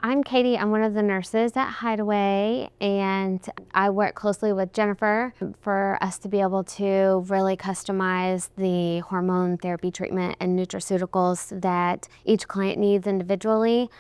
I'm Katie. I'm one of the nurses at Hideaway, and I work closely with Jennifer for us to be able to really customize the hormone therapy treatment and nutraceuticals that each client needs individually.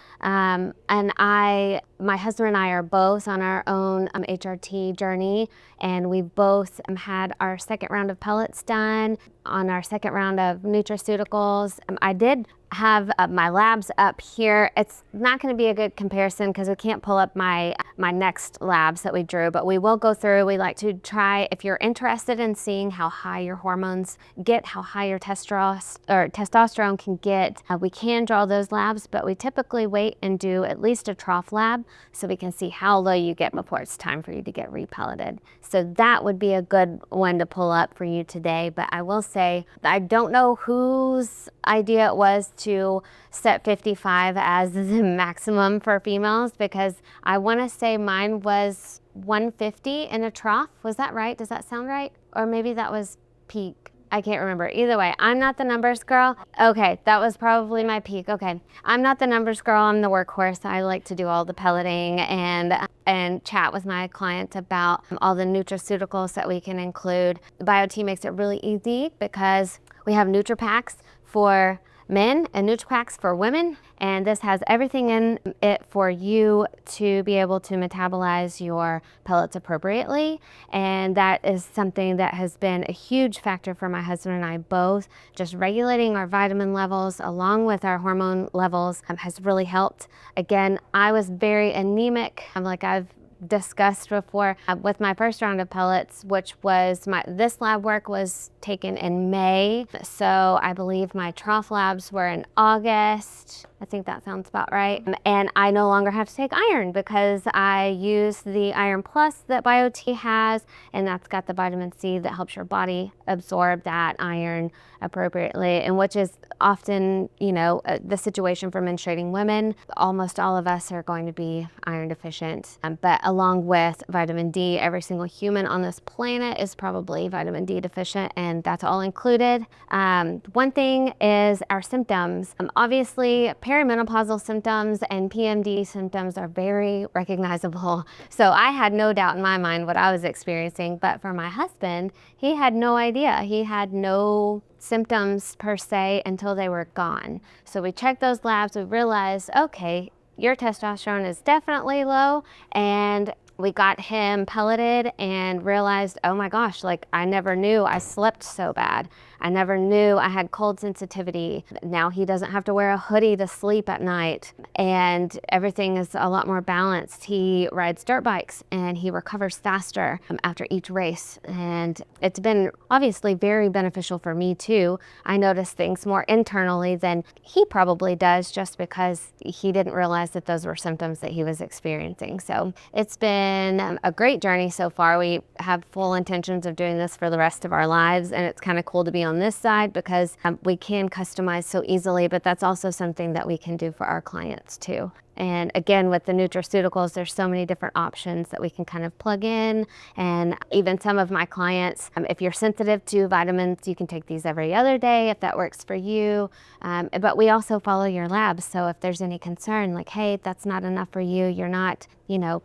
My husband and I are both on our own HRT journey, and we've both had our second round of pellets done, on our second round of nutraceuticals. I did have my labs up here. It's not going to be a good comparison because we can't pull up my next labs that we drew, but we will go through. We like to try, if you're interested in seeing how high your hormones get, how high your testosterone can get, we can draw those labs, but we typically wait and do at least a trough lab so we can see how low you get before it's time for you to get repelleted. So that would be a good one to pull up for you today. But I will say, I don't know whose idea it was to set 55 as the maximum for females, because I want to say mine was 150 in a trough. Was that right? Does that sound right? Or maybe that was peak. I can't remember. Either way, I'm not the numbers girl. Okay, that was probably my peak. Okay, I'm not the numbers girl. I'm the workhorse. I like to do all the pelleting and chat with my clients about all the nutraceuticals that we can include. Biote makes it really easy because we have NutriPacks for men and NutriPacks for women, and this has everything in it for you to be able to metabolize your pellets appropriately. And that is something that has been a huge factor for my husband and I both. Just regulating our vitamin levels along with our hormone levels has really helped. Again, I was very anemic, like I've discussed before, with my first round of pellets, which was this lab work was taken in May. So I believe my trough labs were in August. I think that sounds about right. And I no longer have to take iron because I use the Iron Plus that Biote has, and that's got the vitamin C that helps your body absorb that iron appropriately, and which is often, the situation for menstruating women. Almost all of us are going to be iron deficient, but along with vitamin D, every single human on this planet is probably vitamin D deficient, and that's all included. One thing is our symptoms. Obviously, perimenopausal symptoms and PMD symptoms are very recognizable. So I had no doubt in my mind what I was experiencing, but for my husband, he had no idea. He had no symptoms per se until they were gone. So we checked those labs, we realized, okay, your testosterone is definitely low, and we got him pelleted and realized, oh my gosh, I never knew I slept so bad. I never knew I had cold sensitivity. Now he doesn't have to wear a hoodie to sleep at night, and everything is a lot more balanced. He rides dirt bikes and he recovers faster after each race. And it's been obviously very beneficial for me too. I notice things more internally than he probably does, just because he didn't realize that those were symptoms that he was experiencing. So it's been a great journey so far. We have full intentions of doing this for the rest of our lives, and it's kind of cool to be on this side because we can customize so easily, but that's also something that we can do for our clients too. And again, with the nutraceuticals, there's so many different options that we can kind of plug in. And even some of my clients, if you're sensitive to vitamins, you can take these every other day if that works for you. But we also follow your labs. So if there's any concern, like, hey, that's not enough for you, you're not,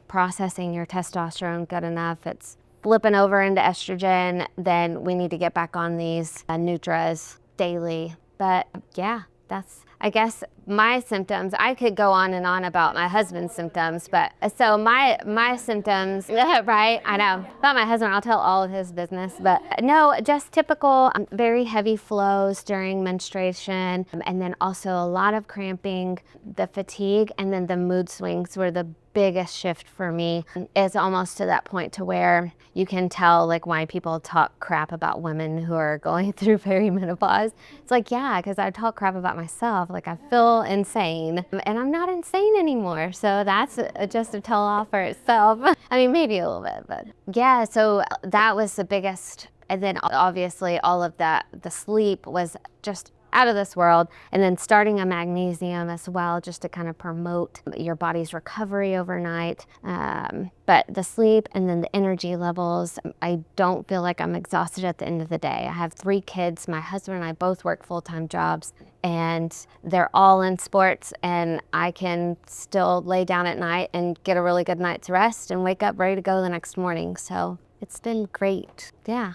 processing your testosterone good enough, it's flipping over into estrogen, then we need to get back on these Nutras daily. But yeah, that's, I guess, my symptoms. I could go on and on about my husband's symptoms, but so my symptoms, right? I know. About my husband, I'll tell all of his business, but no, just typical very heavy flows during menstruation, and then also a lot of cramping, the fatigue, and then the mood swings were the biggest shift for me. It's almost to that point to where you can tell why people talk crap about women who are going through perimenopause. It's yeah, because I talk crap about myself. I feel insane, and I'm not insane anymore. So that's just a tell all for itself. I mean, maybe a little bit, but yeah, so that was the biggest. And then obviously all of that, the sleep was just out of this world. And then starting a magnesium as well, just to kind of promote your body's recovery overnight. But the sleep and then the energy levels, I don't feel like I'm exhausted at the end of the day. I have 3 kids. My husband and I both work full-time jobs, and they're all in sports, and I can still lay down at night and get a really good night's rest and wake up ready to go the next morning. So it's been great. Yeah.